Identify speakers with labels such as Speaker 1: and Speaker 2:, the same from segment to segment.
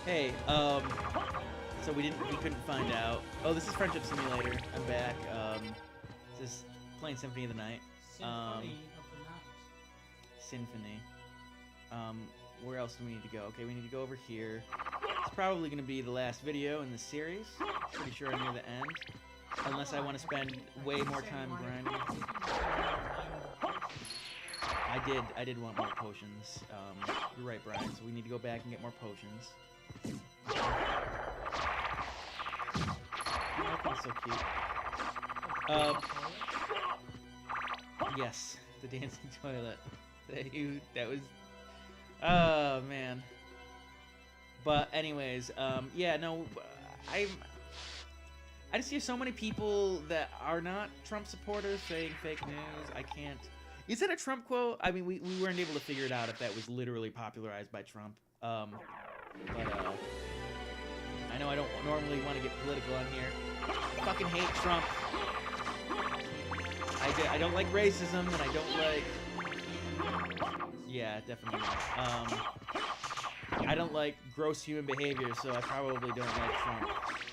Speaker 1: Hey, so we couldn't find out. Oh, this is Friendship Simulator. I'm back. This is playing Symphony of the Night.
Speaker 2: Symphony of the Night.
Speaker 1: Symphony. Where else do we need to go? Okay, we need to go over here. It's probably going to be the last video in the series. Pretty sure I'm near the end. Unless I want to spend way more time grinding. I did want more potions. You're right, Brian. So we need to go back and get more potions. That's so cute. Yes, the dancing toilet. That was. Oh man. But anyways, yeah, no, I just hear so many people that are not Trump supporters saying fake news. I can't. Is it a Trump quote? I mean, we weren't able to figure it out if that was literally popularized by Trump. But I know I don't normally want to get political on here. I fucking hate Trump. I don't like racism, and I don't like. Yeah, definitely. I don't like gross human behavior, so I probably don't like Trump.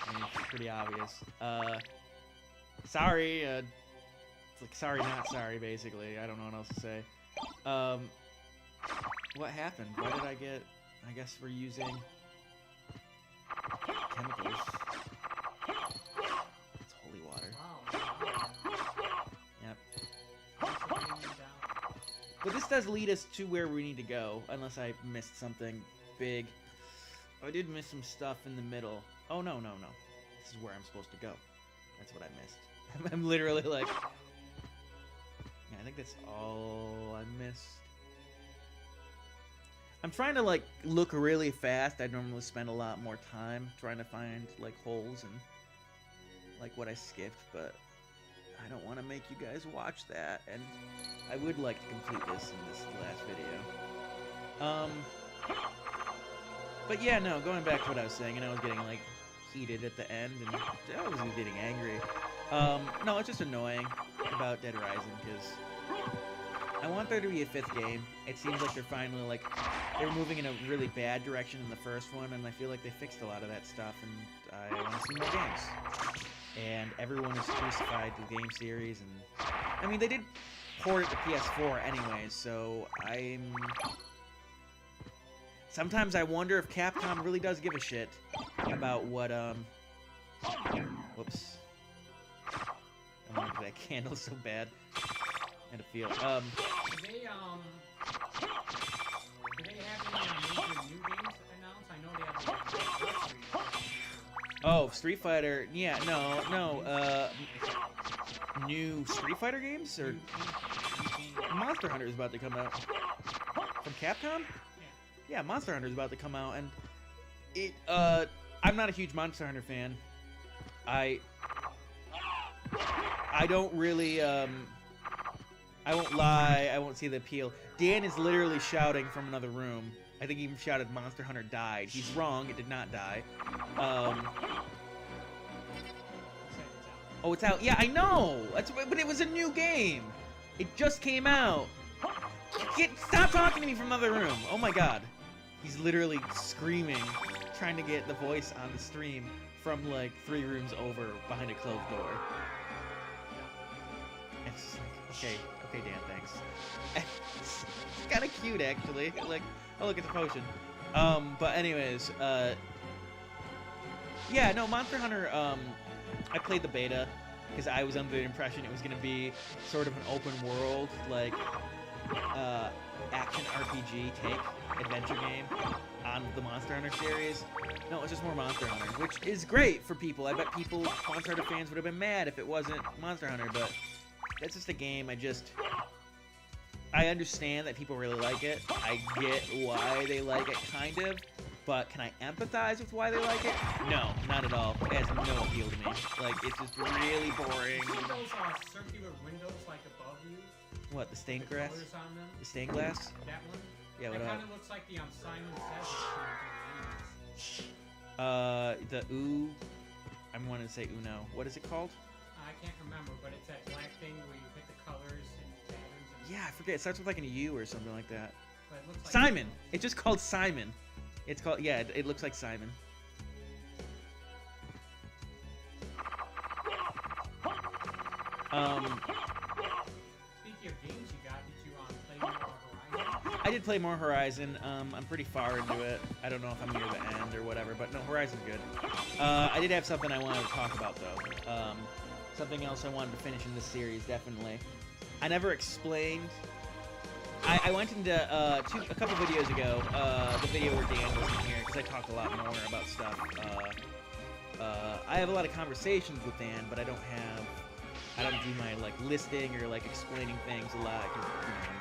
Speaker 1: I mean, it's pretty obvious. Sorry. It's like sorry, not sorry, basically. I don't know what else to say. What happened? Why did I get? I guess we're using chemicals. It's holy water. Yep. But this does lead us to where we need to go, unless I missed something big. I did miss some stuff in the middle. Oh, no. This is where I'm supposed to go. That's what I missed. I'm literally like... Yeah, I think that's all I missed. I'm trying to, like, look really fast. I normally spend a lot more time trying to find, like, holes and, like, what I skipped, but I don't want to make you guys watch that, and I would like to complete this in this last video. But yeah, no, going back to what I was saying, and I was getting, like, heated at the end, and I was getting angry. No, it's just annoying about Dead Rising, because I want there to be a 5th game. It seems like they're finally, like, they're moving in a really bad direction in the first one, and I feel like they fixed a lot of that stuff, and I want to see more games. And everyone is crucified to the game series, and I mean, they did port it to PS4 anyways, so sometimes I wonder if Capcom really does give a shit about what, whoops. I wanted that candle so bad. I had to feel,
Speaker 2: Do they have any major new games announced? I know they have
Speaker 1: Oh, Street Fighter, yeah, no, new Street Fighter games, or Monster Hunter is about to come out from Capcom? Yeah, Monster Hunter is about to come out, and I'm not a huge Monster Hunter fan. I don't really, I won't lie, I won't see the appeal. Dan is literally shouting from another room. I think he even shouted Monster Hunter died. He's wrong, it did not die. Oh, it's out. Yeah, I know! But it was a new game! It just came out! Stop talking to me from another room! Oh my god. He's literally screaming, trying to get the voice on the stream from, like, 3 rooms over behind a closed door. It's just like, okay, Dan, thanks. It's kind of cute, actually. Like, oh, look, it's a potion. But anyways, yeah, no, Monster Hunter, I played the beta, because I was under the impression it was going to be sort of an open world, like, action RPG adventure game on the Monster Hunter series. No, it's just more Monster Hunter, which is great for people. I bet Monster Hunter fans would have been mad if it wasn't Monster Hunter, but that's just a game. I understand that people really like it. I get why they like it, kind of. But can I empathize with why they like it? No, not at all. It has no appeal to me. Like, it's just really boring.
Speaker 2: You see those circular windows, like, above you?
Speaker 1: What, the stained glass?
Speaker 2: Colors on them?
Speaker 1: The stained glass?
Speaker 2: That one?
Speaker 1: Yeah, what
Speaker 2: It
Speaker 1: about?
Speaker 2: kind of looks like the Simon Says.
Speaker 1: The I wanted to say Uno. What is it called?
Speaker 2: I can't remember, but it's that black thing where you hit the colors and patterns. And
Speaker 1: Yeah, I forget. It starts with like an U or something like that.
Speaker 2: but it looks like
Speaker 1: Simon. It's just called Simon. It's called, yeah, it looks like Simon.
Speaker 2: Speaking of games you got, did you play more Horizon?
Speaker 1: I did play more Horizon. I'm pretty far into it. I don't know if I'm near the end or whatever, but no, Horizon's good. I did have something I wanted to talk about, though. Something else I wanted to finish in this series, definitely. I never explained... I went into, a couple videos ago, the video where Dan wasn't here, because I talked a lot more about stuff. I have a lot of conversations with Dan, but I don't do my, like, listing or, like, explaining things a lot, because, you know, I'm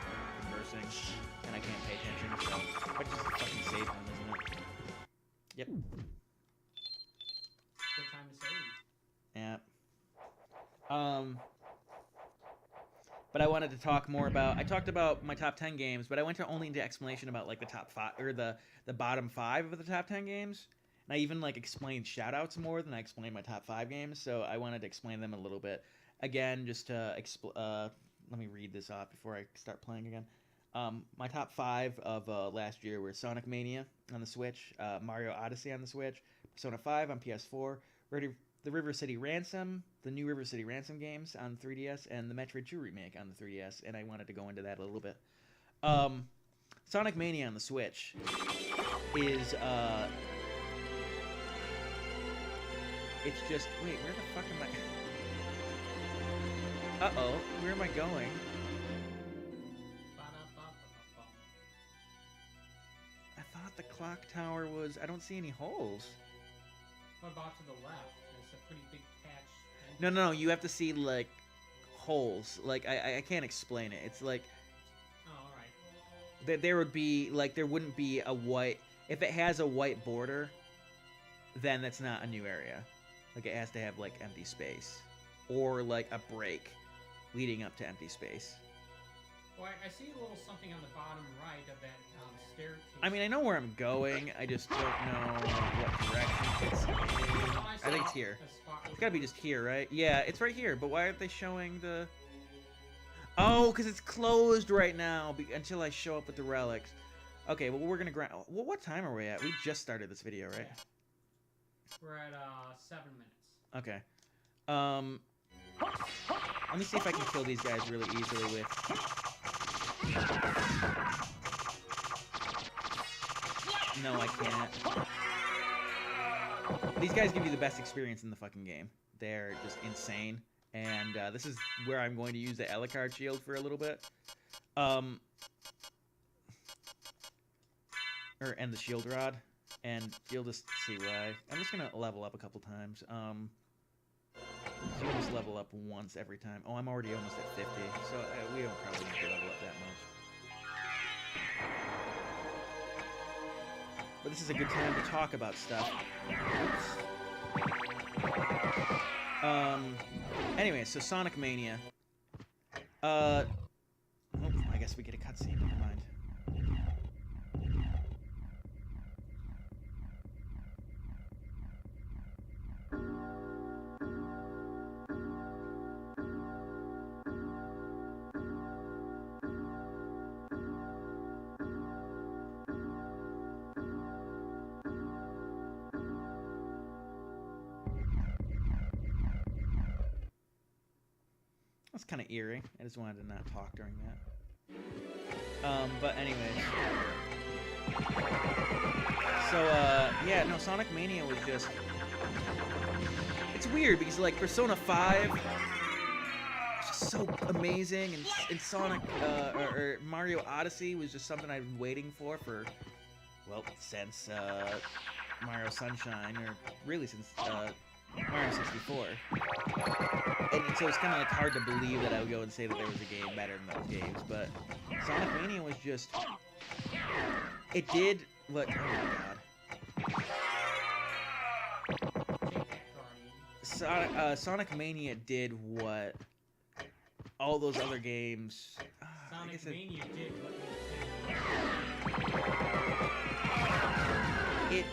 Speaker 1: conversing, and I can't pay attention, so... But just a fucking save one, isn't it? Yep.
Speaker 2: Good time to save.
Speaker 1: Yeah. But I wanted to talk more about... I talked about my top 10 games, but I went only into explanation about, like, the top 5... Or the bottom 5 of the top 10 games. And I even, like, explained shoutouts more than I explained my top 5 games, so I wanted to explain them a little bit. Again, just to... let me read this off before I start playing again. My top 5 of last year were Sonic Mania on the Switch, Mario Odyssey on the Switch, Persona 5 on PS4, the River City Ransom, the new River City Ransom games on 3DS, and the Metroid 2 remake on the 3DS, and I wanted to go into that a little bit. Sonic Mania on the Switch is, it's just... Wait, where the fuck am I... Uh-oh, where am I going? I thought the clock tower was... I don't see any holes.
Speaker 2: What about to the left? There's a pretty big patch.
Speaker 1: No, you have to see, like, holes. Like, I can't explain it. It's like...
Speaker 2: Oh, alright.
Speaker 1: There would be, like, there wouldn't be a white... If it has a white border, then that's not a new area. Like, it has to have, like, empty space. Or, like, a break leading up to empty space.
Speaker 2: Well, I see a little something on the bottom right of that staircase.
Speaker 1: I mean, I know where I'm going. I just don't know what direction it's in. I think it's here. It's gotta be just here, right? Yeah, it's right here. But why aren't they showing the... Oh, because it's closed right now until I show up with the relics. Okay, well, we're gonna grind... Well, what time are we at? We just started this video, right?
Speaker 2: Yeah. We're at 7 minutes.
Speaker 1: Okay. Let me see if I can kill these guys really easily with... No, I can't. These guys give you the best experience in the fucking game. They're just insane. And this is where I'm going to use the Alucard shield for a little bit. And the shield rod. And you'll just see why. I'm just going to level up a couple times. So you'll just level up once every time. Oh, I'm already almost at 50. So we don't probably need to level up that much. But this is a good time to talk about stuff. Oops. Anyway, so Sonic Mania. Oh, I guess we get a cutscene. Never mind. That's kind of eerie. I just wanted to not talk during that. But anyways. So, yeah, no, Sonic Mania was just... It's weird because, like, Persona 5 is just so amazing, and Sonic, or Mario Odyssey was just something I've been waiting for, well, since, Mario Sunshine, or really since, Mario 64. And so it's kind of like hard to believe that I would go and say that there was a game better than those games, but Sonic Mania was just... It did what... Oh my god. Sonic Mania did what all those other games...
Speaker 2: Sonic Mania did what
Speaker 1: it...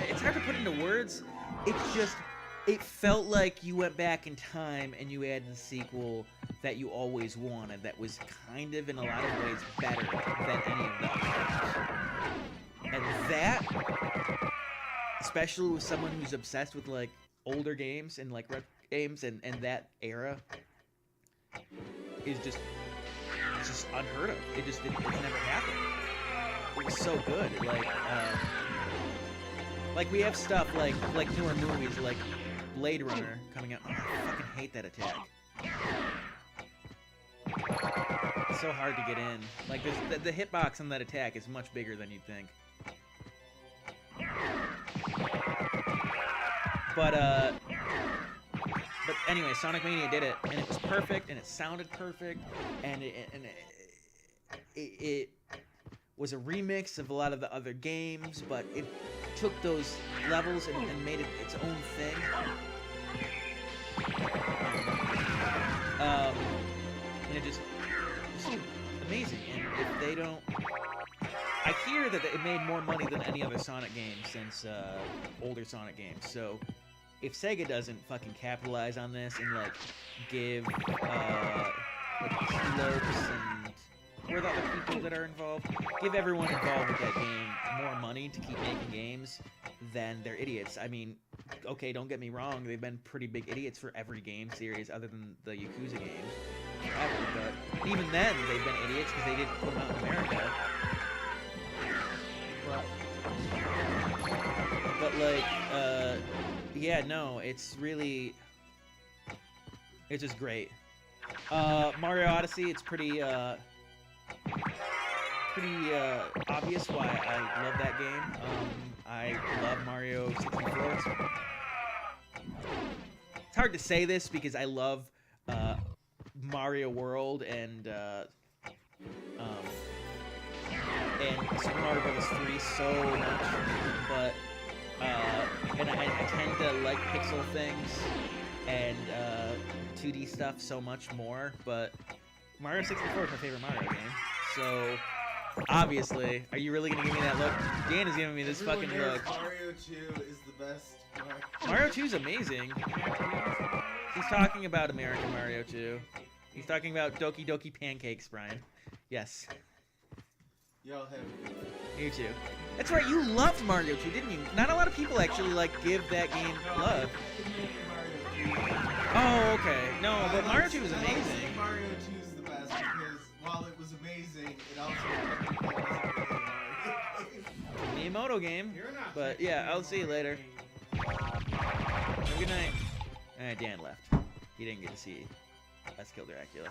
Speaker 1: It's hard to put into words. It's just, it felt like you went back in time and you added a sequel that you always wanted that was kind of in a lot of ways better than any of the other games. And that, especially with someone who's obsessed with like older games and like retro games and that era, is just, it's just unheard of. It's never happened. It was so good. Like we have stuff like newer movies like Blade Runner coming out. Oh, I fucking hate that attack. It's so hard to get in. Like the hitbox on that attack is much bigger than you'd think. But anyway, Sonic Mania did it, and it was perfect, and it sounded perfect, and it was a remix of a lot of the other games, but it took those levels and made it its own thing. And it just was amazing. And if they don't, I hear that it made more money than any other Sonic game since older Sonic games. So if Sega doesn't fucking capitalize on this and like give like Lopes and who are the other people that are involved, give everyone involved with that game more money to keep making games, then they're idiots. I mean, okay, don't get me wrong, they've been pretty big idiots for every game series other than the Yakuza games forever, but even then they've been idiots because they didn't put them out in America. But like, yeah, no, it's really, it's just great. Mario Odyssey, it's pretty obvious why I love that game. I love Mario 64. It's hard to say this because I love Mario World and Super Mario Bros. 3 so much, but and I tend to like pixel things and 2D stuff so much more, but Mario 64 is my favorite Mario game, so obviously, are you really gonna give me that look? Dan is giving me this fucking look.
Speaker 3: Mario 2 is the best.
Speaker 1: Mario 2 is amazing. He's talking about American Mario 2. He's talking about Doki Doki Pancakes, Brian. Yes.
Speaker 3: Y'all have.
Speaker 1: You too. That's right, you loved Mario 2, didn't you? Not a lot of people actually, like, give that game love. Oh, okay. No, but Mario 2 is amazing.
Speaker 3: Mario 2 is the best because while it was amazing, it also wasn't really a Mario game.
Speaker 1: Miyamoto game. But yeah, I'll see you later. Have a good night. Alright, Dan left. He didn't get to see us kill Dracula.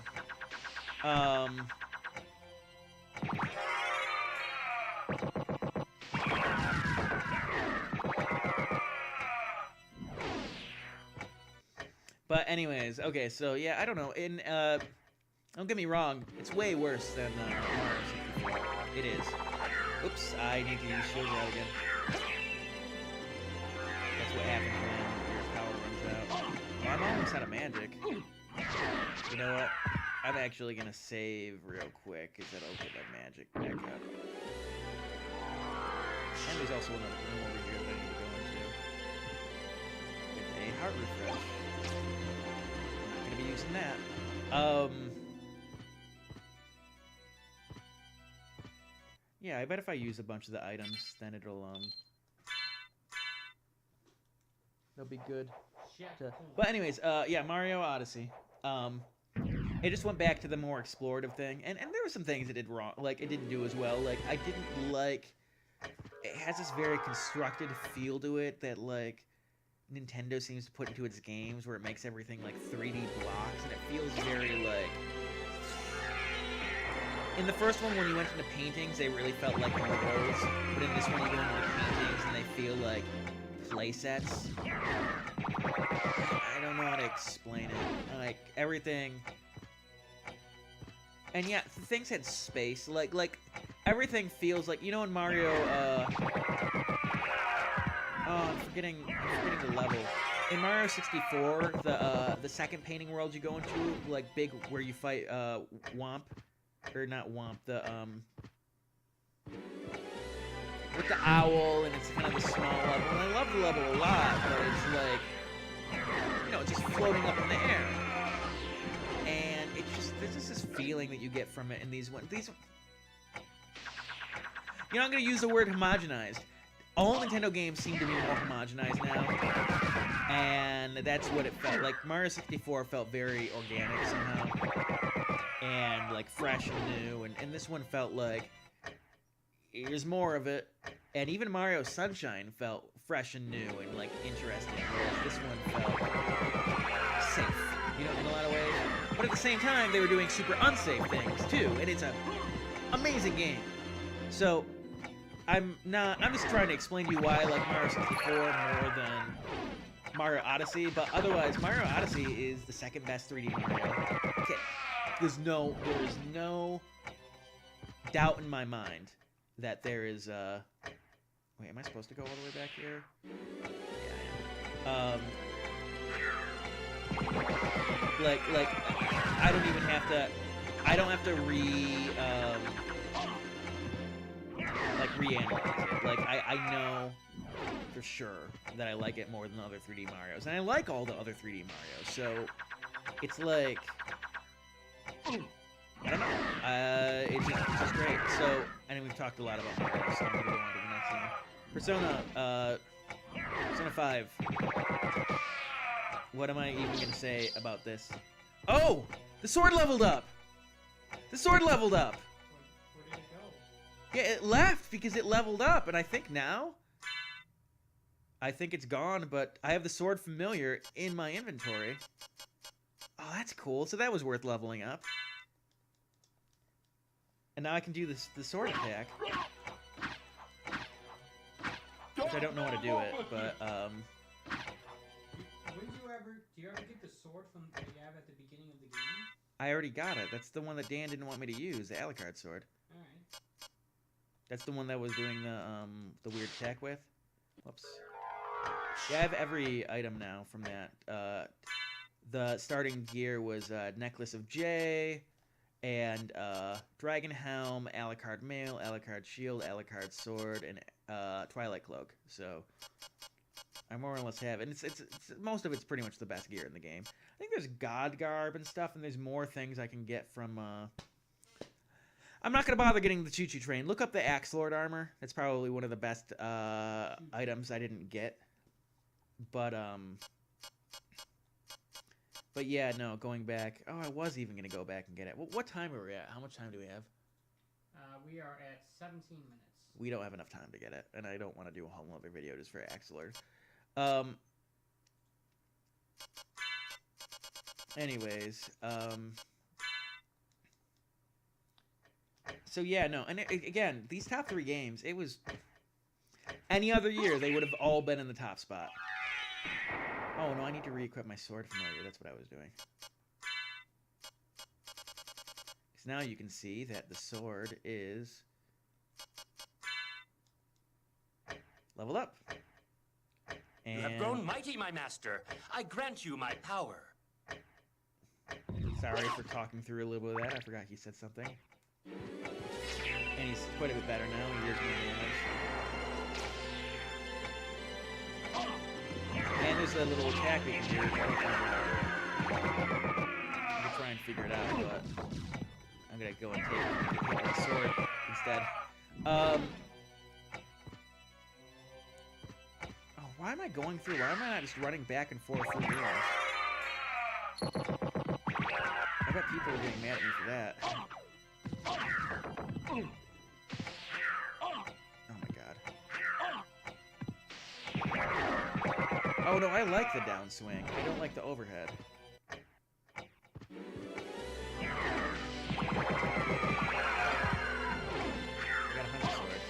Speaker 1: But anyways, okay, so yeah, I don't know. Don't get me wrong, it's way worse than Mario 64. It is. Oops, I need to use shield rod again. That's what happens when your power runs out. Oh, I'm almost out of magic. You know what? I'm actually gonna save real quick, because that'll get my magic back up. And there's also another room over here that I need to go into. With a heart refresh. I'm not gonna be using that. Yeah, I bet if I use a bunch of the items, then it'll be good. But anyways, yeah, Mario Odyssey. It just went back to the more explorative thing, and there were some things it did wrong, like it didn't do as well. Like I didn't like. It has this very constructed feel to it that like Nintendo seems to put into its games, where it makes everything like 3D blocks, and it feels very like. In the first one, when you went into paintings, they really felt like worlds, but in this one, you go into paintings and they feel like play sets. I don't know how to explain it. Like everything. And yeah, things had space. Like everything feels like, you know, in Mario. I'm forgetting the level. In Mario 64, the second painting world you go into, like big, where you fight Womp, or not Womp, the with the owl, and it's kind of a small level. And I love the level a lot, but it's like, you know, just floating up in the air. And it there's just this feeling that you get from it in these ones. You know, I'm gonna use the word homogenized. All Nintendo games seem to be more homogenized now, and that's what it felt like. Mario 64 felt very organic somehow, and like fresh and new, and this one felt like there's more of it. And even Mario Sunshine felt fresh and new and like interesting, whereas this one felt safe, you know, in a lot of ways. But at the same time, they were doing super unsafe things too, and it's an amazing game. So I'm just trying to explain to you why I like Mario 64 more than Mario Odyssey, but otherwise Mario Odyssey is the second best 3D Mario. Okay. There's no doubt in my mind that there is wait, am I supposed to go all the way back here? Yeah, I am. Like I don't even have to re-analyze it. Like, I know for sure that I like it more than the other 3D Marios. And I like all the other 3D Marios, so it's like, I don't know. It's just great. So, I know we've talked a lot about Mario, so I'm going to go on to the next one. Persona 5. What am I even going to say about this? Oh! The sword leveled up! The sword leveled up!
Speaker 2: Where did it go?
Speaker 1: Yeah, it left because it leveled up, and I think it's gone, but I have the sword familiar in my inventory. Oh, that's cool. So that was worth leveling up. And now I can do the sword attack. Which I don't know how to do it, but,
Speaker 2: Do you ever get the sword from that you have at the beginning of the game?
Speaker 1: I already got it. That's the one that Dan didn't want me to use, the Alucard sword.
Speaker 2: Alright.
Speaker 1: That's the one that was doing the weird attack with. Whoops. Yeah, I have every item now from that. The starting gear was Necklace of J, and Dragon Helm, Alucard Mail, Alucard Shield, Alucard Sword, and Twilight Cloak. So I more or less have it. And it's most of it's pretty much the best gear in the game. I think there's God Garb and stuff, and there's more things I can get from... I'm not going to bother getting the Choo Choo Train. Look up the Axe Lord armor. That's probably one of the best items I didn't get. But yeah, no, going back... Oh, I was even going to go back and get it. What time are we at? How much time do we have?
Speaker 2: We are at 17 minutes.
Speaker 1: We don't have enough time to get it, and I don't want to do a whole other video just for Axe Lord. Anyways, so yeah, no, and again, these top 3 games, it was... Any other year, they would have all been in the top spot. Oh, no, I need to re-equip my sword familiar. That's what I was doing. Because now you can see that the sword is... leveled up. And...
Speaker 4: You have grown mighty, my master. I grant you my power.
Speaker 1: Sorry for talking through a little bit of that. I forgot he said something. And he's quite a bit better now. He hears more damage. And there's a little attack we can do. We'll try and figure it out, but I'm gonna go and take my sword instead. Oh, why am I going through? Why am I not just running back and forth through mirrors? I bet people are getting mad at me for that. Oh my god. Oh no, I like the downswing. I don't like the overhead. I got a hunter sword.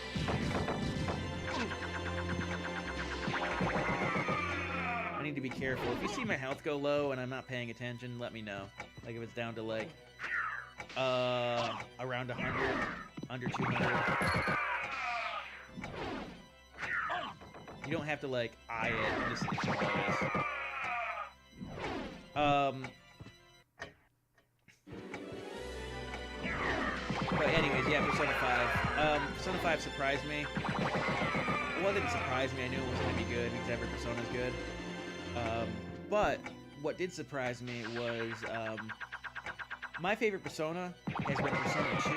Speaker 1: I need to be careful. If you see my health go low and I'm not paying attention, let me know. Like if it's down to like around 100, under 200. You don't have to like eye it. Just ignore this. But anyways, yeah, Persona 5. Persona 5 surprised me. Well, it didn't surprise me. I knew it was going to be good because every Persona's good. But what did surprise me was my favorite Persona has been Persona 2.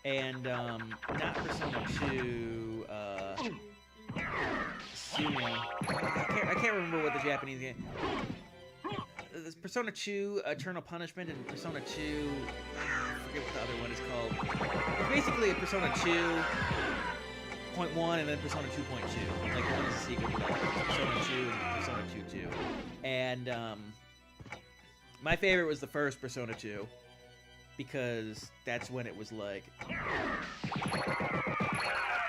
Speaker 1: And, not Persona 2, Sumi. I can't remember what the Japanese game... There's Persona 2, Eternal Punishment, and Persona 2... I forget what the other one is called. It's basically a Persona 2.1 and then Persona 2.2. Like, one is a sequel to that. Persona 2 and Persona 2.2. And, my favorite was the first Persona 2. Because that's when it was, like...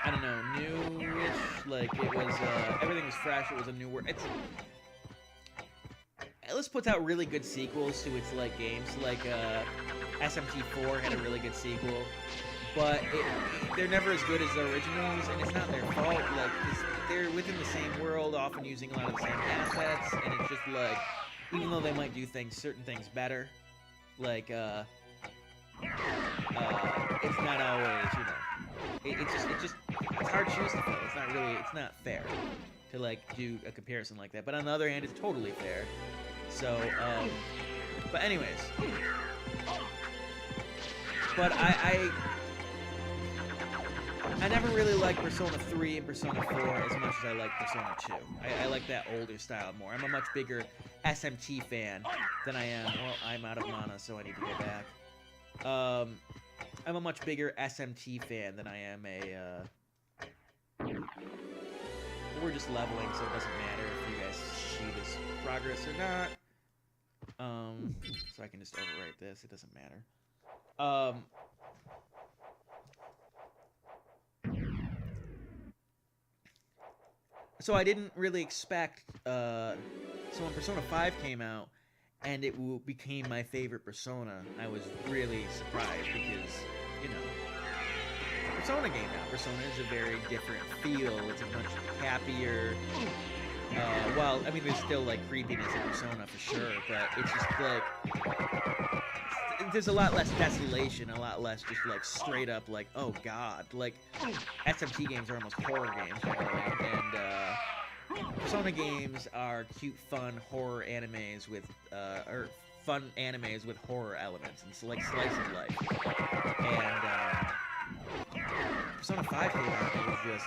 Speaker 1: I don't know, newish. Like, it was, everything was fresh. It was a new world. Atlus puts out really good sequels to its like games, like SMT4 had a really good sequel, but they're never as good as the originals, and it's not their fault. Like, 'cause they're within the same world, often using a lot of the same assets, and it's just like, even though they might do certain things better, like it's not always, you know, it's hard shoes to fill. It's not fair to like do a comparison like that. But on the other hand, it's totally fair. So, but anyways, but I never really liked Persona 3 and Persona 4 as much as I like Persona 2. I like that older style more. I'm a much bigger SMT fan than I am. Well, I'm out of mana, so I need to go back. I'm a much bigger SMT fan than I am a. We're just leveling, so it doesn't matter if you guys see this progress or not. So I can just overwrite this. It doesn't matter. So I didn't really expect. So when Persona 5 came out, and it became my favorite Persona, I was really surprised because, you know, Persona game now. Persona is a very different feel. It's a much happier. Well, I mean, there's still like creepiness in Persona for sure, but it's just like there's a lot less desolation, a lot less just like straight up like, oh god, like SMT games are almost horror games generally, and Persona games are cute, fun horror animes with or fun animes with horror elements, and it's like slice of life. And Persona 5 came out, it was just,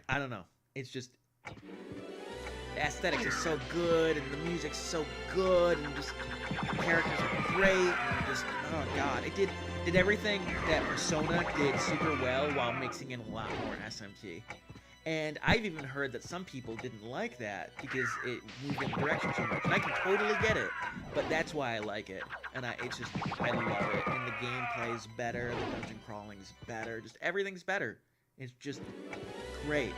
Speaker 1: I don't know. It's just the aesthetics are so good, and the music's so good, and just the characters are great, and just, oh god, it did everything that Persona did super well while mixing in a lot more SMT. And I've even heard that some people didn't like that because it moved in the direction too much, and I can totally get it. But that's why I like it, and I love it. And the gameplay's better, the dungeon crawling's better, just everything's better. It's just great.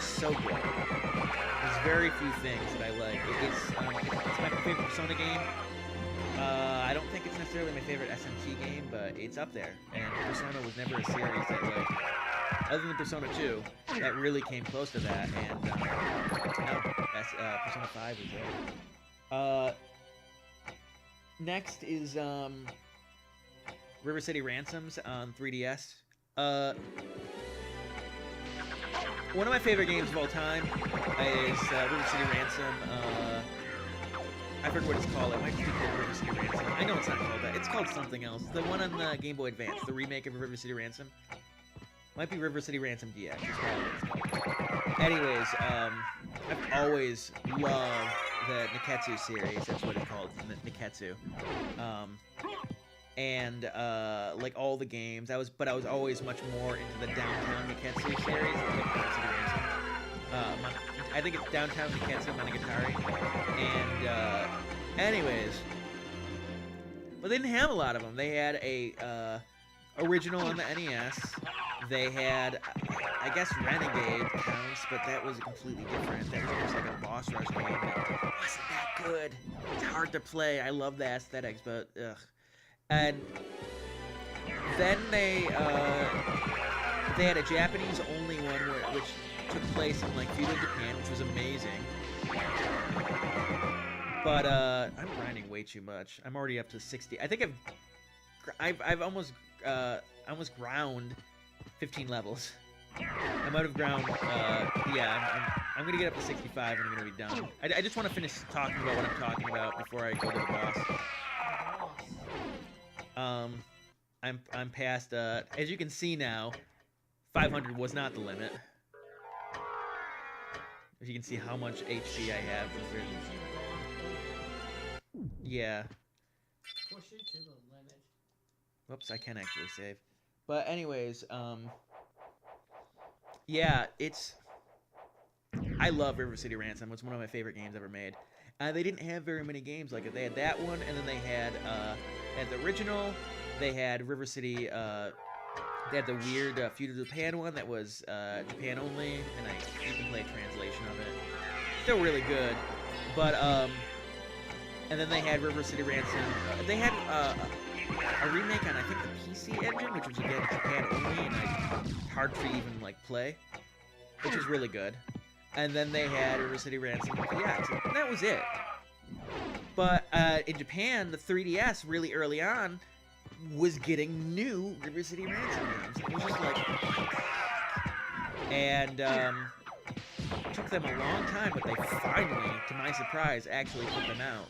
Speaker 1: So good. There's very few things that I like. It's my favorite Persona game. I don't think it's necessarily my favorite SMT game, but it's up there. And Persona was never a series that, like, other than Persona 2, that really came close to that. And no, Persona 5 is there. Next is River City Ransoms on 3DS. One of my favorite games of all time is River City Ransom. I forget what it's called. It might be called River City Ransom. I know it's not called that. It's called something else. The one on the Game Boy Advance, the remake of River City Ransom. Might be River City Ransom DX. That's probably what it's called. Anyways, I've always loved the Niketsu series. That's what it's called, Niketsu. And like all the games, I was always much more into the Downtown Niketsu series. I think it's Downtown Niketsu Monogatari. And anyways, but they didn't have a lot of them. They had a original on the NES. They had, I guess, Renegade counts, but that was completely different. That was almost like a boss rush game. It wasn't that good. It's hard to play. I love the aesthetics, but ugh. And then they had a Japanese-only one which took place in like feudal Japan, which was amazing. But I'm grinding way too much. I'm already up to 60. I think I've almost ground 15 levels. I'm out of ground. Yeah, I'm gonna get up to 65 and I'm gonna be done. I just want to finish talking about what I'm talking about before I go to the boss. I'm past. As you can see now, 500 was not the limit. As you can see how much HP I have. Yeah.
Speaker 2: Push it to the limit.
Speaker 1: Whoops, I can actually save. But anyways, yeah, I love River City Ransom. It's one of my favorite games ever made. They didn't have very many games like it. They had that one, and then they had the original. They had River City. They had the weird Feudal Japan one that was Japan only, and you can play a translation of it. Still really good, but and then they had River City Ransom. They had a remake on I think the PC engine, which was again Japan only, and hard to even like play, which is really good. And then they had River City Ransom DX, and that was it. But in Japan, the 3DS really early on was getting new River City Ransom games. It was just like, and it took them a long time, but they finally, to my surprise, actually put them out.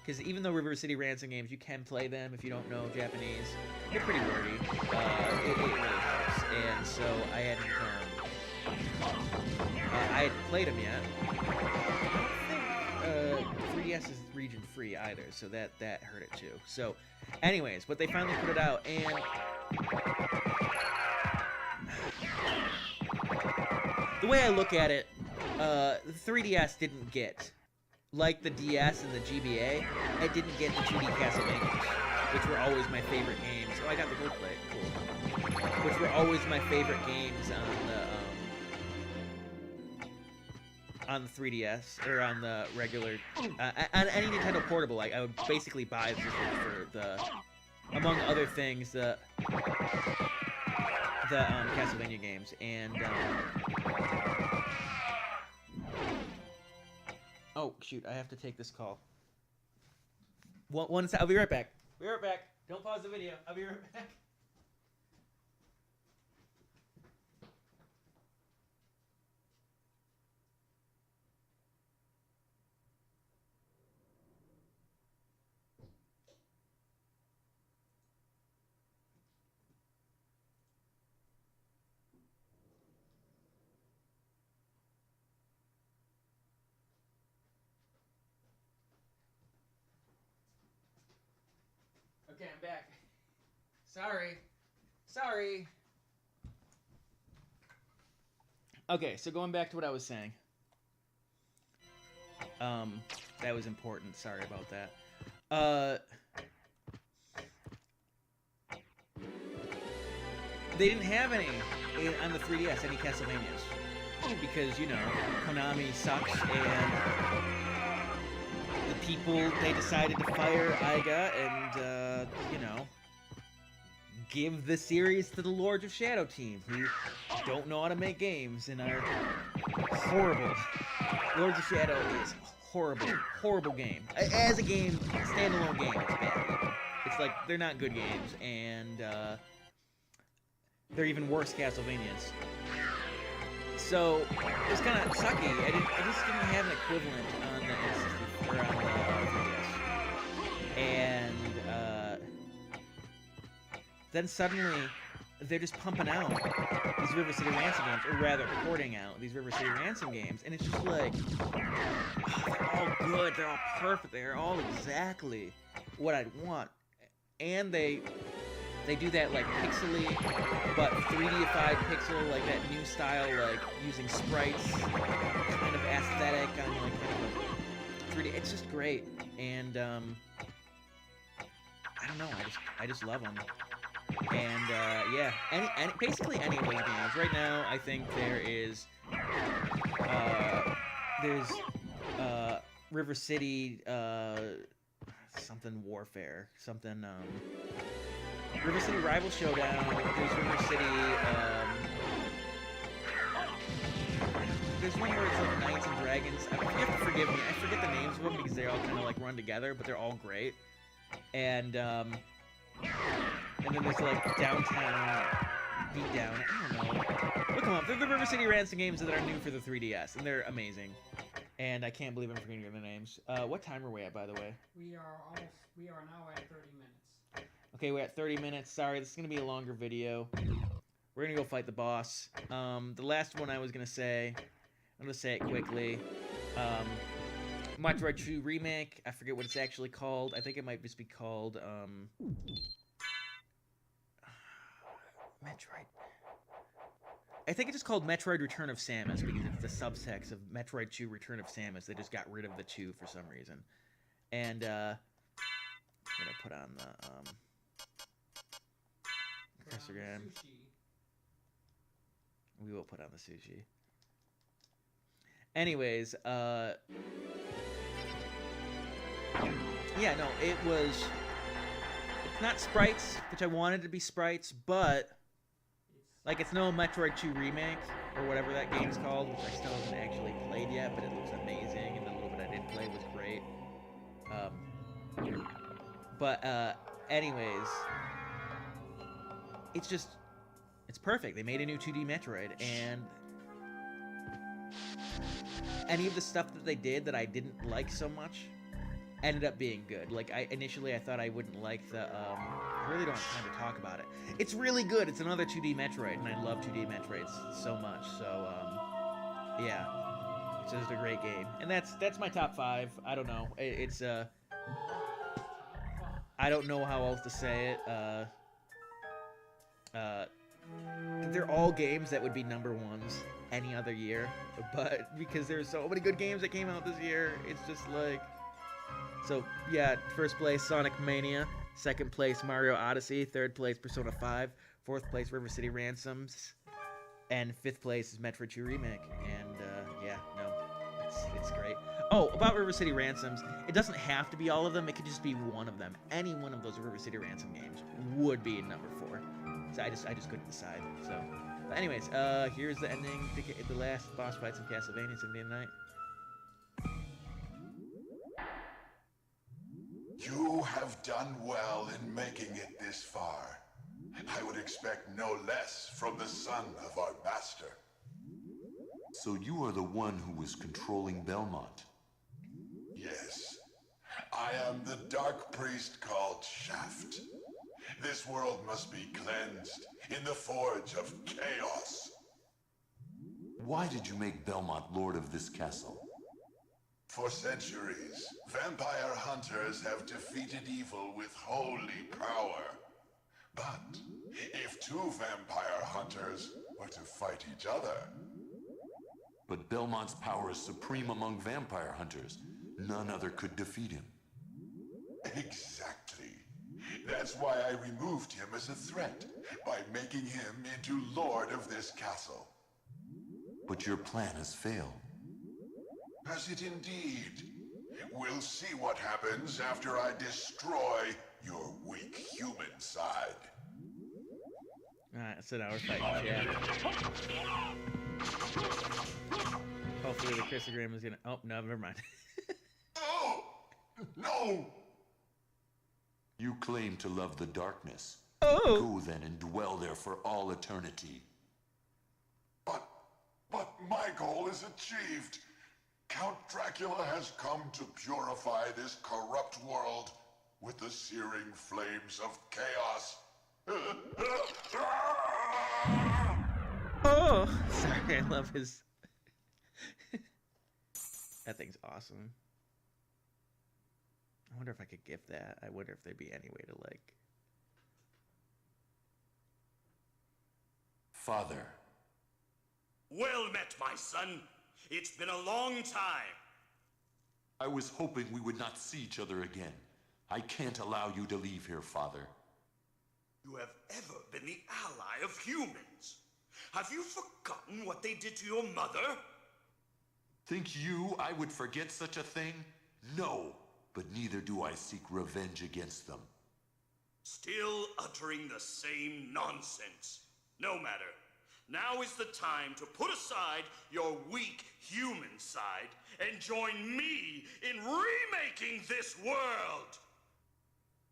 Speaker 1: Because even though River City Ransom games, you can play them if you don't know Japanese, they're pretty wordy. It really helps, and so I hadn't I hadn't played them yet. I don't think 3DS is region free either, so that hurt it too. So, anyways, but they finally put it out, and the way I look at it, the 3DS didn't get, like the DS and the GBA, it didn't get the 2D Castlevanias, which were always my favorite games. Oh, I got the gold plate, cool. Which were always my favorite games on the 3DS, or on the regular, on any Nintendo Portable. I would basically buy this one for the, among other things, the Castlevania games, and, oh, shoot, I have to take this call. One sec, I'll be right back. Be right back. Don't pause the video. I'll be right back. Okay, I'm back. Sorry. Okay, so going back to what I was saying. That was important. Sorry about that. They didn't have any on the 3DS, any Castlevanias. Because, you know, Konami sucks, and the people, they decided to fire Iga and, you know, give the series to the Lords of Shadow team, who don't know how to make games and are horrible. Lords of Shadow is horrible game. As a game, standalone game, it's bad. It's like, they're not good games, and, they're even worse Castlevanias. So, it was kind of sucky. I just didn't have an equivalent on the N64, or on the 3DS. And, then suddenly, they're just pumping out these River City Ransom games, or rather, porting out these River City Ransom games, and it's just like, oh, they're all good, they're all perfect, they're all exactly what I'd want. And they do that, like, pixely, but 3D-ified pixel, like that new style, like, using sprites, kind of aesthetic on, like, kind of a 3D. It's just great, and, I don't know, I just love them. And, yeah, basically any of those games. Right now, I think there's River City, something Warfare, something, River City Rival Showdown, there's River City, there's one where it's like Knights and Dragons. You have to forgive me, I forget the names of them because they all kind of like run together, but they're all great. And then there's like Downtown, Beatdown, I don't know. Look them up. They're the River City Ransom games that are new for the 3DS, and they're amazing. And I can't believe I'm forgetting their names. What time are we at, by the way?
Speaker 2: We are now at 30 minutes.
Speaker 1: Okay, we're at 30 minutes. Sorry, this is going to be a longer video. We're going to go fight the boss. The last one I was going to say, I'm going to say it quickly. Metroid 2 Remake. I forget what it's actually called. I think it might just be called, Metroid. I think it's just called Metroid Return of Samus because it's the subtext of Metroid 2 Return of Samus. They just got rid of the 2 for some reason. And, I'm going to put on the, Instagram. We will put on the sushi. Anyways, yeah, no, it was... It's not sprites, which I wanted to be sprites, but... Like, it's no Metroid 2 Remake, or whatever that game's called, which I still haven't actually played yet, but it looks amazing, and the little bit I did play was great. Anyways, it's just, it's perfect. They made a new 2D Metroid, and any of the stuff that they did that I didn't like so much ended up being good. Like, initially I thought I wouldn't like the, I really don't have time to talk about it. It's really good. It's another 2D Metroid, and I love 2D Metroids so much. So, yeah, it's just a great game. And that's my top 5. I don't know. It's I don't know how else to say it. They're all games that would be number ones any other year, but because there's so many good games that came out this year, it's just like. So, yeah, first place, Sonic Mania. Second place, Mario Odyssey. Third place, Persona 5. Fourth place, River City Ransoms. And fifth place is Metroid 2 Remake. And, yeah, no, it's great. Oh, about River City Ransoms, it doesn't have to be all of them. It could just be one of them. Any one of those River City Ransom games would be number 4. So I just couldn't decide. So, but anyways, here's the ending, the last boss fights in Castlevania Symphony of the Night.
Speaker 5: You have done well in making it this far. I would expect no less from the son of our master.
Speaker 6: So you are the one who was controlling Belmont?
Speaker 5: Yes. I am the dark priest called Shaft. This world must be cleansed in the forge of chaos.
Speaker 6: Why did you make Belmont lord of this castle?
Speaker 5: For centuries, vampire hunters have defeated evil with holy power. But if 2 vampire hunters were to fight each other...
Speaker 6: But Belmont's power is supreme among vampire hunters. None other could defeat him.
Speaker 5: Exactly. That's why I removed him as a threat, by making him into lord of this castle.
Speaker 6: But your plan has failed.
Speaker 5: Has it indeed? We'll see what happens after I destroy your weak human side.
Speaker 1: Alright, so now we're fighting Shaft. Hopefully the Christogram is gonna... Oh, no, never mind.
Speaker 5: Oh! No!
Speaker 6: You claim to love the darkness.
Speaker 1: Oh!
Speaker 6: Go then and dwell there for all eternity.
Speaker 5: But my goal is achieved. Count Dracula has come to purify this corrupt world with the searing flames of chaos.
Speaker 1: Oh! Sorry, I love his... That thing's awesome. I wonder if I could gift that. I wonder if there'd be any way to, like...
Speaker 6: Father.
Speaker 4: Well met, my son. It's been a long time.
Speaker 6: I was hoping we would not see each other again. I can't allow you to leave here, Father.
Speaker 4: You have ever been the ally of humans. Have you forgotten what they did to your mother?
Speaker 6: Think you I would forget such a thing? No, but neither do I seek revenge against them.
Speaker 4: Still uttering the same nonsense. No matter. Now is the time to put aside your weak human side and join me in remaking this world!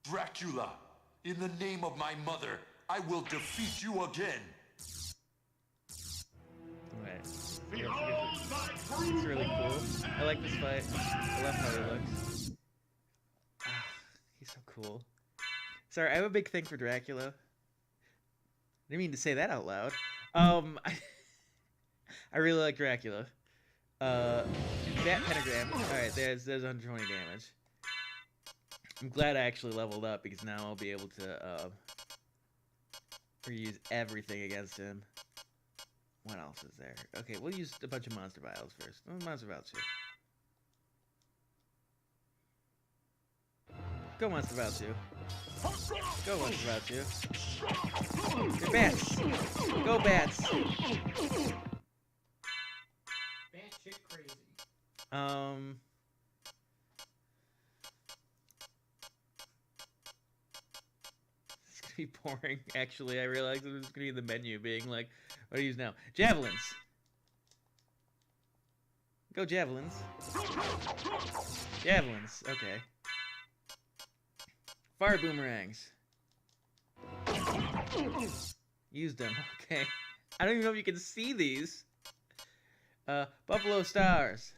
Speaker 6: Dracula, in the name of my mother, I will defeat you again!
Speaker 1: It's really cool. I like this fight. I love how he looks. Ah, he's so cool. Sorry, I have a big thing for Dracula. I didn't mean to say that out loud. I really like Dracula. That pentagram. Alright, there's 120 damage. I'm glad I actually leveled up because now I'll be able to reuse everything against him. What else is there? Okay, we'll use a bunch of monster vials first. Oh, monster vials too. Go monster vial 2. Go monster vial 2. They're bats. Go bats.
Speaker 2: Batshit crazy.
Speaker 1: It's gonna be boring. Actually, I realized it was gonna be the menu being like, what do you use now? Javelins. Go javelins. Javelins. Okay. Fire boomerangs. Use them. Okay. I don't even know if you can see these. Buffalo stars.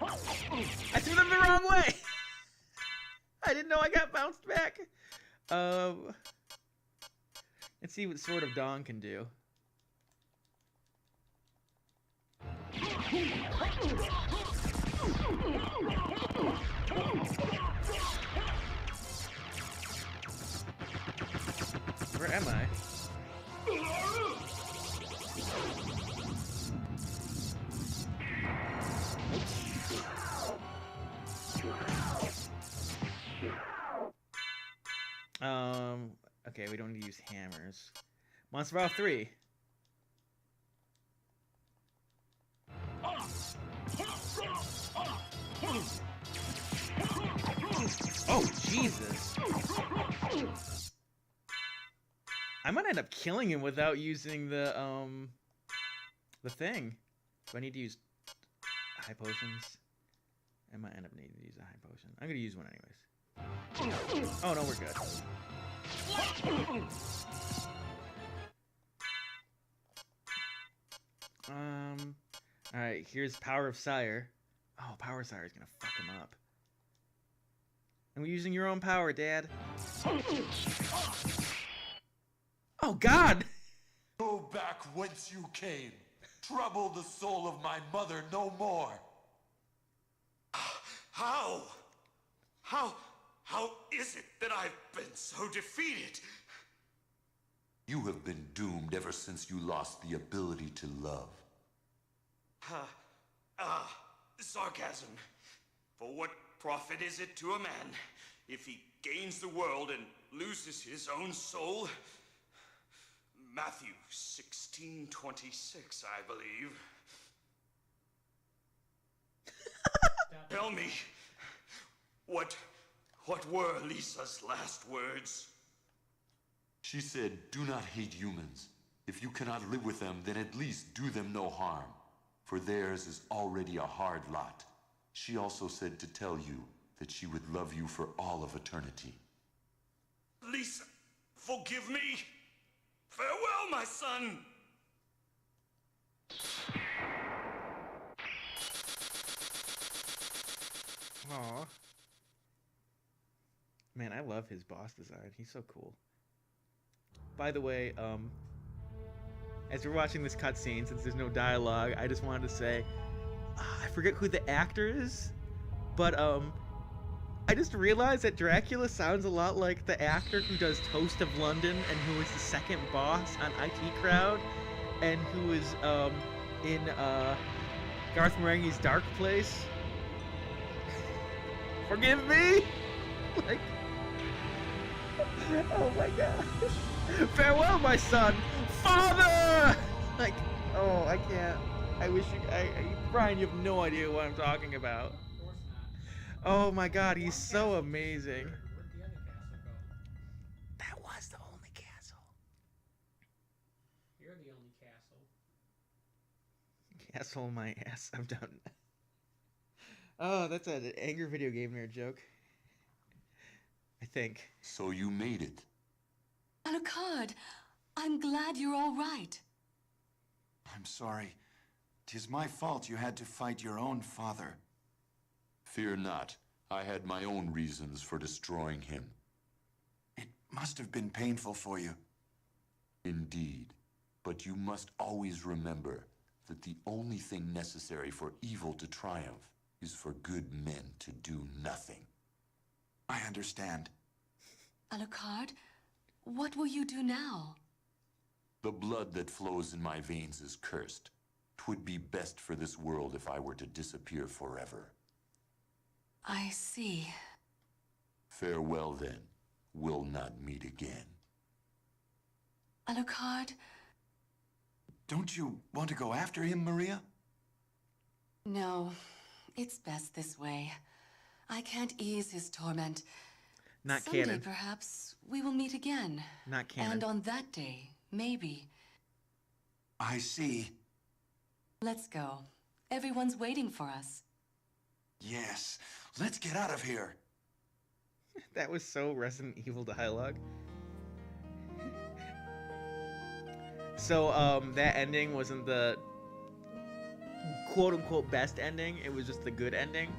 Speaker 1: I threw them the wrong way. I didn't know I got bounced back. Let's see what Sword of Dawn can do. Where am I? Okay, we don't need to use hammers. Monster Vial 3. Oh, Jesus. I might end up killing him without using the thing. Do I need to use high potions? I might end up needing to use a high potion. I'm gonna use one anyways. Oh no, we're good. Alright, here's Power of Sire. Oh, Power of Sire is gonna fuck him up. And we're using your own power, Dad. Oh God!
Speaker 6: Go back whence you came. Trouble the soul of my mother no more.
Speaker 4: How is it that I've been so defeated?
Speaker 6: You have been doomed ever since you lost the ability to love.
Speaker 4: Sarcasm. For what profit is it to a man if he gains the world and loses his own soul? Matthew 16:26, I believe. Tell me, what were Lisa's last words?
Speaker 6: She said, do not hate humans. If you cannot live with them, then at least do them no harm. For theirs is already a hard lot. She also said to tell you that she would love you for all of eternity.
Speaker 4: Lisa, forgive me. Farewell, my son.
Speaker 1: Aww. Man, I love his boss design. He's so cool. By the way, as we're watching this cutscene, since there's no dialogue, I just wanted to say, I forget who the actor is, but I just realized that Dracula sounds a lot like the actor who does Toast of London and who is the second boss on IT Crowd, and who is in Garth Marenghi's Dark Place. Forgive me? Like, oh my god. Farewell, my son! Father! Like, oh, I can't. I wish you... Brian, you have no idea what I'm talking about.
Speaker 2: Of course not.
Speaker 1: Oh my god, he's so amazing.
Speaker 2: Where'd the other castle go?
Speaker 1: That was the only castle.
Speaker 2: You're the only castle.
Speaker 1: Castle my ass, I'm done. Oh, that's an angry video game nerd joke. I think.
Speaker 6: So you made it.
Speaker 7: Alucard, I'm glad you're all right. I'm sorry. 'Tis my fault you had to fight your own father.
Speaker 6: Fear not. I had my own reasons for destroying him.
Speaker 7: It must have been painful for you.
Speaker 6: Indeed. But you must always remember that the only thing necessary for evil to triumph is for good men to do nothing.
Speaker 7: I understand.
Speaker 8: Alucard, what will you do now?
Speaker 6: The blood that flows in my veins is cursed. 'Twould be best for this world if I were to disappear forever.
Speaker 8: I see.
Speaker 6: Farewell, then. We'll not meet again.
Speaker 8: Alucard?
Speaker 7: Don't you want to go after him, Maria?
Speaker 8: No, it's best this way. I can't ease his torment.
Speaker 1: Not
Speaker 8: Someday,
Speaker 1: canon.
Speaker 8: perhaps, we will meet again.
Speaker 1: Not canon.
Speaker 8: And on that day, maybe.
Speaker 7: I see.
Speaker 8: Let's go. Everyone's waiting for us.
Speaker 7: Yes. Let's get out of here.
Speaker 1: That was so Resident Evil dialogue. So, that ending wasn't the quote-unquote best ending. It was just the good ending.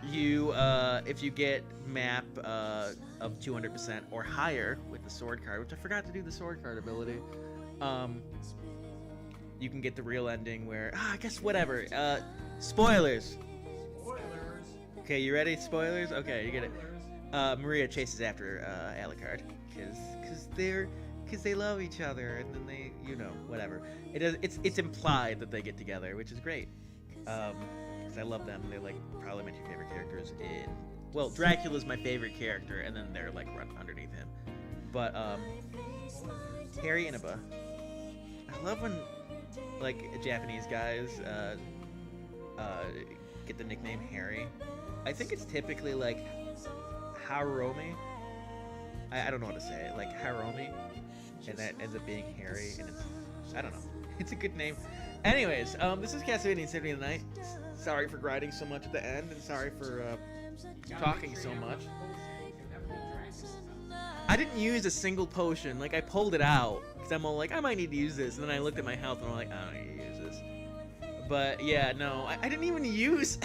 Speaker 1: If you get map of 200% or higher with the sword card, which I forgot to do the sword card ability, you can get the real ending where, I guess whatever. Spoilers.
Speaker 2: Spoilers.
Speaker 1: Okay, you ready? Spoilers? Okay, you get it. Maria chases after Alucard because they love each other, and then they, whatever. It's implied that they get together, which is great. Because I love them. They're like probably my two favorite characters in. Well, Dracula's my favorite character, and then they're like run underneath him. But Harry Inaba. I love when like Japanese guys get the nickname Harry. I think it's typically like Haromi. I don't know how to say it. Like Haromi, and that ends up being Harry, and I don't know. It's a good name. Anyways, this is Castlevania Symphony of the Night. Sorry for grinding so much at the end, and sorry for talking so much. I didn't use a single potion. Like, I pulled it out, because I'm all like, I might need to use this, and then I looked at my health, and I'm like, I don't need to use this. But, yeah, no, I didn't even use...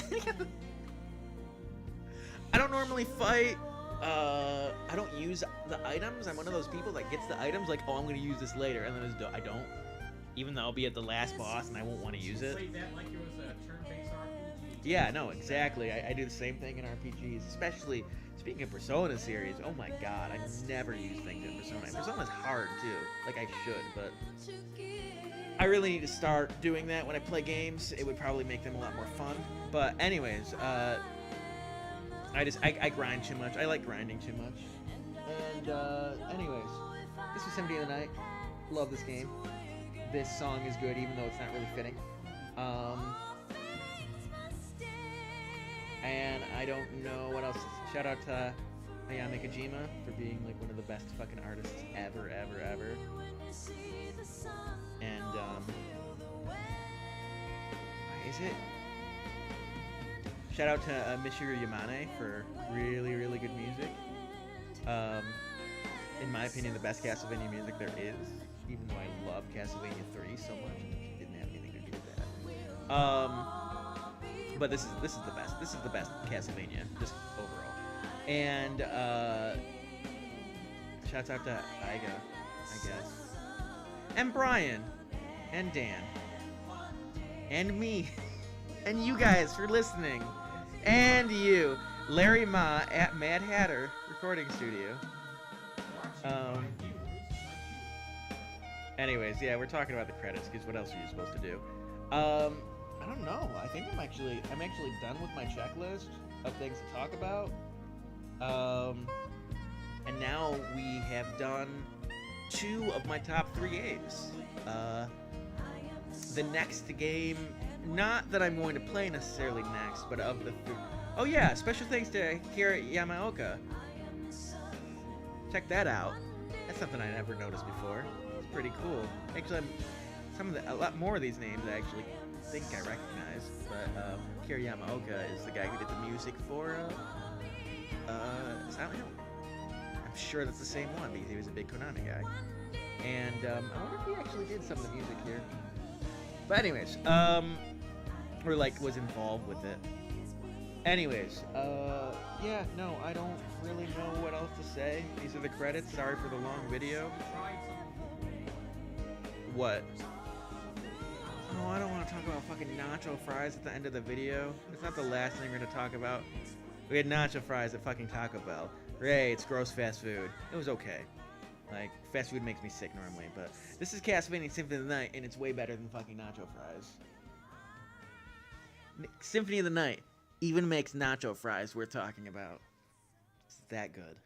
Speaker 1: I don't normally fight. I don't use the items. I'm one of those people that gets the items, like, oh, I'm going to use this later, and then I don't. Even though I'll be at the last boss, and I won't want to use it.
Speaker 2: Played that like it was a turn-based RPG.
Speaker 1: Yeah, no, exactly. I do the same thing in RPGs, especially speaking of Persona series. Oh my god, I never use things in Persona. Persona's hard too. Like I should, but I really need to start doing that when I play games. It would probably make them a lot more fun. But anyways, I grind too much. I like grinding too much. And anyways, this was Symphony of the Night. Love this game. This song is good, even though it's not really fitting. And I don't know what else. Shout out to Ayame Kojima for being like one of the best fucking artists ever. And is it? Shout out to Michiru Yamane for really good music. In my opinion, the best Castlevania music there is. Even though I love Castlevania 3 so much, it didn't have anything to do with that. But this is the best. This is the best Castlevania, just overall. And shouts out to Iga, I guess, and Brian, and Dan, and me, and you guys for listening, and you, Larry Ma at Mad Hatter Recording Studio. Anyways, yeah, we're talking about the credits because what else are you supposed to do? I don't know. I think I'm actually done with my checklist of things to talk about. And now we have done 2 of my top 3 games. The next game, not that I'm going to play necessarily next, but of the 3. Oh yeah, special thanks to Kira Yamaoka. Check that out. That's something I never noticed before. It's pretty cool. Actually, a lot more of these names I actually think I recognize. But Kira Yamaoka is the guy who did the music for Silent Hill. I'm sure that's the same one because he was a big Konami guy. And I wonder if he actually did some of the music here. But anyways, or like was involved with it. Anyways, yeah, no, I don't really know what else to say. These are the credits. Sorry for the long video. What? Oh, I don't want to talk about fucking nacho fries at the end of the video. It's not the last thing we're gonna talk about. We had nacho fries at fucking Taco Bell. Great, it's gross fast food. It was okay. Like, fast food makes me sick normally, but this is Castlevania Symphony of the Night, and it's way better than fucking nacho fries. Symphony of the Night even makes nacho fries worth talking about. It's that good.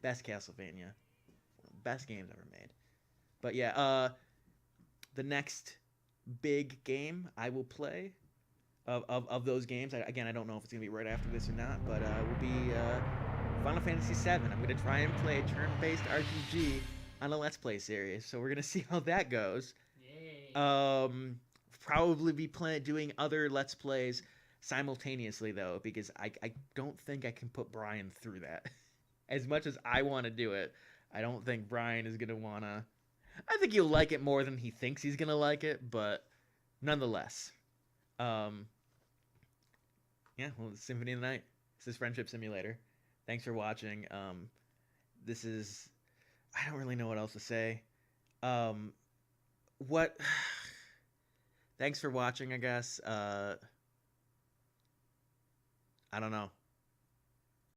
Speaker 1: Best Castlevania. Best games ever made. But yeah, the next big game I will play of those games, again, I don't know if it's going to be right after this or not, but will be Final Fantasy VII. I'm going to try and play a turn-based RPG on a Let's Play series, so we're going to see how that goes.
Speaker 2: Yay.
Speaker 1: Probably be doing other Let's Plays simultaneously, though, because I don't think I can put Brian through that. As much as I want to do it, I don't think Brian is going to want to... I think he'll like it more than he thinks he's going to like it, but nonetheless. Yeah, well, it's Symphony of the Night. This is Friendship Simulator. Thanks for watching. This is... I don't really know what else to say. What... Thanks for watching, I guess. I don't know.